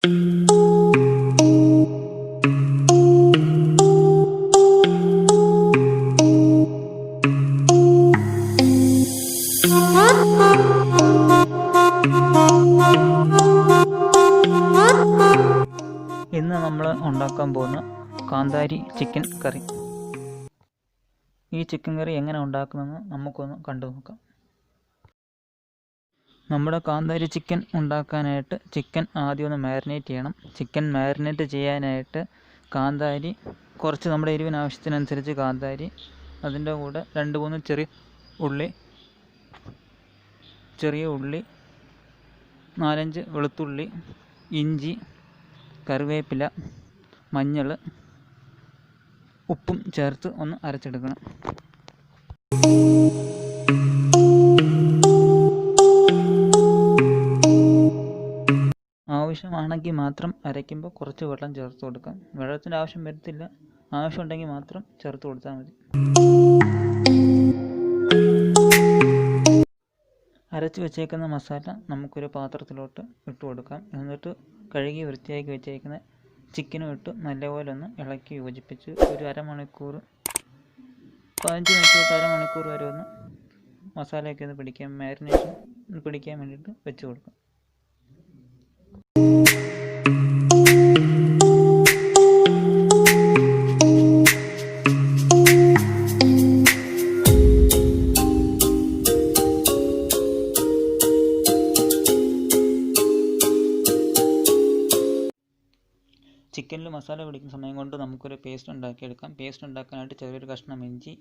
ഇന്ന് നമ്മൾ ഉണ്ടാക്കാൻ പോകുന്ന കാന്താരി ചിക്കൻ കറി. ഈ ചിക്കൻ കറി എങ്ങനെ ഉണ്ടാക്കുന്നതെന്ന് നമുക്കൊന്ന് കണ്ടു നോക്കാം. നമ്മുടെ കാന്താരി ചിക്കൻ ഉണ്ടാക്കാനായിട്ട് ചിക്കൻ ആദ്യം ഒന്ന് മാരിനേറ്റ് ചെയ്യണം. ചിക്കൻ മാരിനേറ്റ് ചെയ്യാനായിട്ട് കാന്താരി കുറച്ച് നമ്മുടെ എരിവിന് ആവശ്യത്തിനനുസരിച്ച് കാന്താരി, അതിൻ്റെ കൂടെ 2-3 ചെറിയ ഉള്ളി, 4-5 വെളുത്തുള്ളി, ഇഞ്ചി, കറിവേപ്പില, മഞ്ഞൾ, ഉപ്പും ചേർത്ത് ഒന്ന് അരച്ചെടുക്കണം. ആവശ്യമാണെങ്കിൽ മാത്രം അരയ്ക്കുമ്പോൾ കുറച്ച് വെള്ളം ചേർത്ത് കൊടുക്കാം. വെള്ളത്തിൻ്റെ ആവശ്യം വരത്തില്ല, ആവശ്യമുണ്ടെങ്കിൽ മാത്രം ചേർത്ത് കൊടുത്താൽ മതി. അരച്ച് വെച്ചേക്കുന്ന മസാല നമുക്കൊരു പാത്രത്തിലോട്ട് ഇട്ട് കൊടുക്കാം. എന്നിട്ട് കഴുകി വൃത്തിയാക്കി വെച്ചേക്കുന്ന ചിക്കനും ഇട്ട് നല്ലപോലെ ഒന്ന് ഇളക്കി യോജിപ്പിച്ച് ഒരു 15 മിനിറ്റ് തൊട്ട് അരമണിക്കൂർ വരെ ഒന്ന് മസാലയൊക്കെ ഒന്ന് പിടിക്കാൻ, മാരിനേഷൻ പിടിക്കാൻ വേണ്ടിയിട്ട് വെച്ച് കൊടുക്കാം. ചിക്കനിൽ മസാല പിടിക്കുന്ന സമയം കൊണ്ട് നമുക്കൊരു പേസ്റ്റ് ഉണ്ടാക്കിയെടുക്കാം. പേസ്റ്റ് ഉണ്ടാക്കാനായിട്ട് ചെറിയൊരു കഷ്ണം ഇഞ്ചി,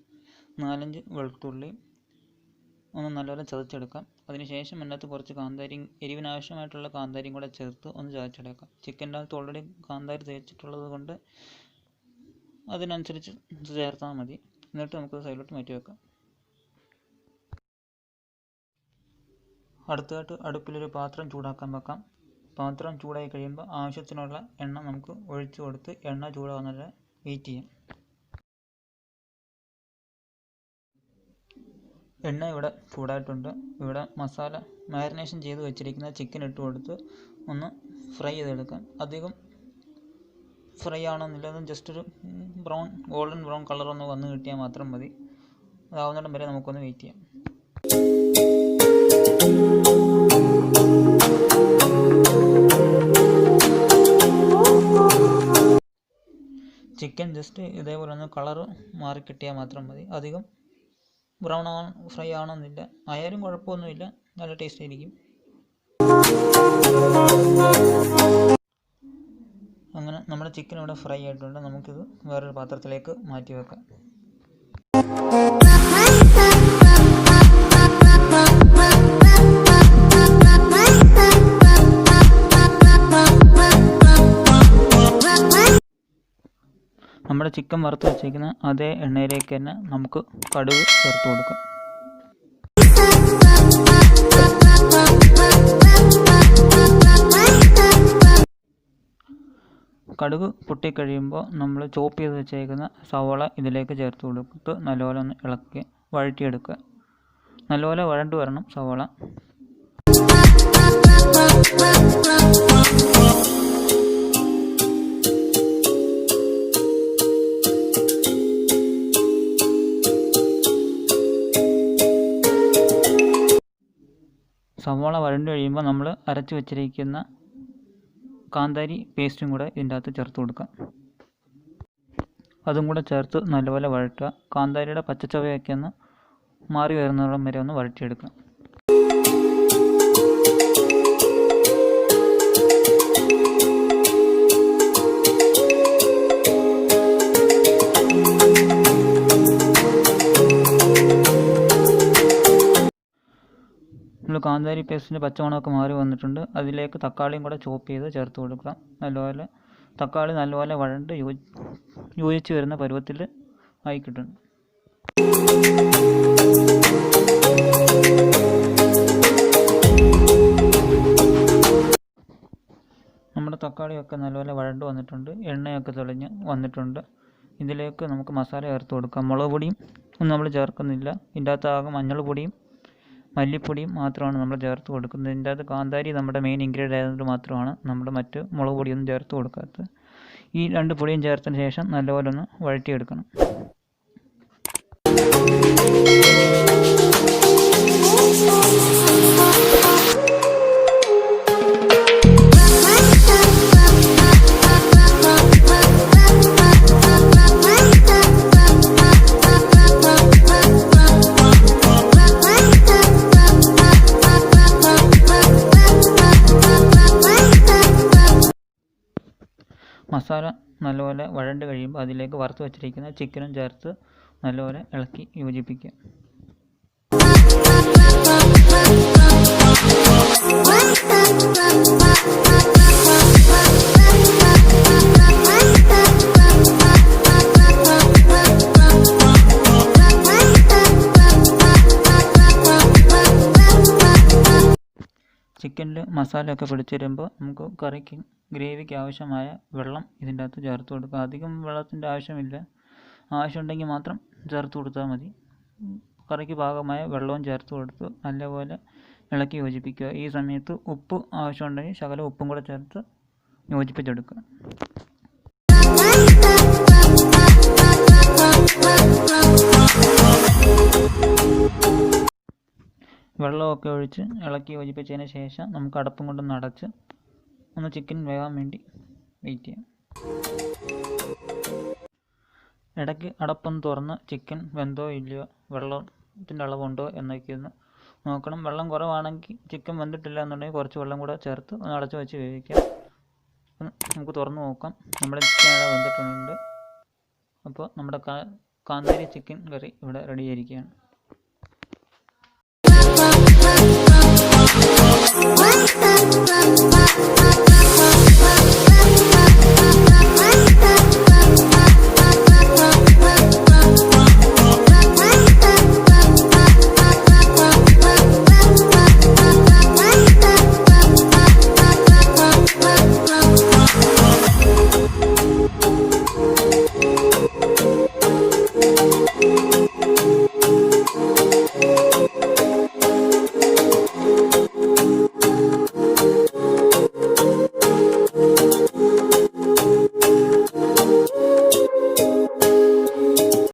4-5 വെളുത്തുള്ളി ഒന്ന് നല്ലപോലെ ചതച്ചെടുക്കാം. അതിനുശേഷം അതിനകത്ത് കുറച്ച് കാന്താരി, എരിവിനാവശ്യമായിട്ടുള്ള കാന്താരിയും കൂടെ ചേർത്ത് ഒന്ന് ചതച്ചെടുക്കാം. ചിക്കൻ്റെ അകത്ത് ഓൾറെഡി കാന്താരി തേച്ചിട്ടുള്ളത് കൊണ്ട് അതിനനുസരിച്ച് ചേർത്താൽ മതി. എന്നിട്ട് നമുക്ക് സൈഡിലോട്ട് മാറ്റി വെക്കാം. അടുത്തതായിട്ട് അടുപ്പിലൊരു പാത്രം ചൂടാക്കാൻ വെക്കാം. പാത്രം ചൂടായി കഴിയുമ്പോൾ ആവശ്യത്തിനുള്ള എണ്ണ നമുക്ക് ഒഴിച്ചു കൊടുത്ത് എണ്ണ ചൂടാവുന്നവരെ വെയിറ്റ് ചെയ്യാം. എണ്ണ ഇവിടെ ചൂടായിട്ടുണ്ട്. ഇവിടെ മസാല മാരിനേഷൻ ചെയ്ത് വെച്ചിരിക്കുന്ന ചിക്കൻ ഇട്ട് കൊടുത്ത് ഒന്ന് ഫ്രൈ ചെയ്തെടുക്കാം. അധികം ഫ്രൈ ആണെന്നില്ല, ജസ്റ്റ് ഒരു ഗോൾഡൻ ബ്രൗൺ കളറൊന്ന് വന്ന് കിട്ടിയാൽ മാത്രം മതി. അതാവുന്നിടം വരെ നമുക്കൊന്ന് വെയിറ്റ് ചെയ്യാം. ചിക്കൻ ജസ്റ്റ് ഇതേപോലെ ഒന്ന് കളറ് മാറി കിട്ടിയാൽ മാത്രം മതി. അധികം ഫ്രൈ ആവണമെന്നില്ല, ആയാലും കുഴപ്പമൊന്നുമില്ല, നല്ല ടേസ്റ്റ് ആയിരിക്കും. അങ്ങനെ നമ്മുടെ ചിക്കൻ ഇവിടെ ഫ്രൈ ആയിട്ടുണ്ട്. നമുക്കിത് വേറൊരു പാത്രത്തിലേക്ക് മാറ്റി വെക്കാം. നമ്മുടെ ചിക്കൻ വറുത്ത് വെച്ചേക്കുന്ന അതേ എണ്ണയിലേക്ക് തന്നെ നമുക്ക് കടുക് ചേർത്ത് കൊടുക്കാം. കടുക് പൊട്ടിക്കഴിയുമ്പോൾ നമ്മൾ ചോപ്പ് ചെയ്ത് വെച്ചേക്കുന്ന സവാള ഇതിലേക്ക് ചേർത്ത് കൊടുത്തിട്ട് നല്ലപോലെ ഒന്ന് ഇളക്കി വഴറ്റിയെടുക്കുക. നല്ലപോലെ വഴണ്ട് വരണം സവാള. സവാള വഴണ്ട് കഴിയുമ്പോൾ നമ്മൾ അരച്ച് വെച്ചിരിക്കുന്ന കാന്താരി പേസ്റ്റും കൂടെ ഇതിൻ്റെ അകത്ത് ചേർത്ത് കൊടുക്കാം. അതും കൂടെ ചേർത്ത് നല്ലപോലെ വഴറ്റുക. കാന്താരിയുടെ പച്ചച്ചവയൊക്കെ ഒന്ന് മാറി വരുന്നിടം വരെ ഒന്ന് വഴറ്റിയെടുക്കാം. നമ്മൾ കാന്താരി പേസ്റ്റിൻ്റെ പച്ചമണമൊക്കെ മാറി വന്നിട്ടുണ്ട്. അതിലേക്ക് തക്കാളിയും കൂടെ ചോപ്പ് ചെയ്ത് ചേർത്ത് കൊടുക്കാം. നല്ലപോലെ തക്കാളി നല്ലപോലെ വഴണ്ട് യോജിച്ച് വരുന്ന പരുവത്തിൽ ആയി കിട്ടും. നമ്മുടെ തക്കാളിയൊക്കെ നല്ലപോലെ വഴണ്ട് വന്നിട്ടുണ്ട്. എണ്ണയൊക്കെ തെളിഞ്ഞ് വന്നിട്ടുണ്ട്. ഇതിലേക്ക് നമുക്ക് മസാല ചേർത്ത് കൊടുക്കാം. മുളക് പൊടിയും ഒന്നും നമ്മൾ ചേർക്കുന്നില്ല. ഇതിൻ്റെ അകത്ത് ആകെ മഞ്ഞൾ പൊടിയും മല്ലിപ്പൊടിയും മാത്രമാണ് നമ്മൾ ചേർത്ത് കൊടുക്കുന്നത്. ഇതിൻ്റെ അകത്ത് കാന്താരി നമ്മുടെ മെയിൻ ഇൻഗ്രീഡിയൻ്റ് ആയതുകൊണ്ട് മാത്രമാണ് നമ്മൾ മറ്റ് മുളക് പൊടിയൊന്നും ചേർത്ത് കൊടുക്കാത്തത്. ഈ 2 പൊടിയും ചേർത്തതിന് ശേഷം നല്ലപോലെ ഒന്ന് വഴറ്റിയെടുക്കണം. മസാല നല്ലപോലെ വഴണ്ട് കഴിയുമ്പോൾ അതിലേക്ക് വറുത്ത് വച്ചിരിക്കുന്ന ചിക്കനും ചേർത്ത് നല്ലപോലെ ഇളക്കി യോജിപ്പിക്കുക. ചിക്കനിൽ മസാലയൊക്കെ പിടിച്ച് വരുമ്പോൾ നമുക്ക് കറിക്ക് ഗ്രേവിക്ക് ആവശ്യമായ വെള്ളം ഇതിൻ്റെ അകത്ത് ചേർത്ത് കൊടുക്കുക. അധികം വെള്ളത്തിൻ്റെ ആവശ്യമില്ല, ആവശ്യമുണ്ടെങ്കിൽ മാത്രം ചേർത്ത് കൊടുത്താൽ മതി. കറിക്ക് പാകമായ വെള്ളവും ചേർത്ത് കൊടുത്ത് നല്ലപോലെ ഇളക്കി യോജിപ്പിക്കുക. ഈ സമയത്ത് ഉപ്പ് ആവശ്യമുണ്ടെങ്കിൽ ശകലം ഉപ്പും കൂടെ ചേർത്ത് യോജിപ്പിച്ചെടുക്കുക. വെള്ളമൊക്കെ ഒഴിച്ച് ഇളക്കി യോജിപ്പിച്ചതിന് ശേഷം നമുക്ക് അടപ്പും കൊണ്ടൊന്ന് അടച്ച് ഒന്ന് ചിക്കൻ വേകാൻ വേണ്ടി വെയിറ്റ് ചെയ്യാം. ഇടയ്ക്ക് അടപ്പൊന്ന് തുറന്ന് ചിക്കൻ വെന്തോ ഇല്ലയോ, വെള്ളത്തിൻ്റെ അളവുണ്ടോ എന്നൊക്കെ ഒന്ന് നോക്കണം. വെള്ളം കുറവാണെങ്കിൽ, ചിക്കൻ വെന്തിട്ടില്ല എന്നുണ്ടെങ്കിൽ കുറച്ച് വെള്ളം കൂടെ ചേർത്ത് ഒന്ന് അടച്ച് വെച്ച് വേവിക്കാം. നമുക്ക് തുറന്ന് നോക്കാം. നമ്മുടെ ചിക്കൻ ഇവിടെ വെന്തിട്ടുണ്ട്. അപ്പോൾ നമ്മുടെ കാന്താരി ചിക്കൻ കറി ഇവിടെ റെഡി ആയിരിക്കുകയാണ്.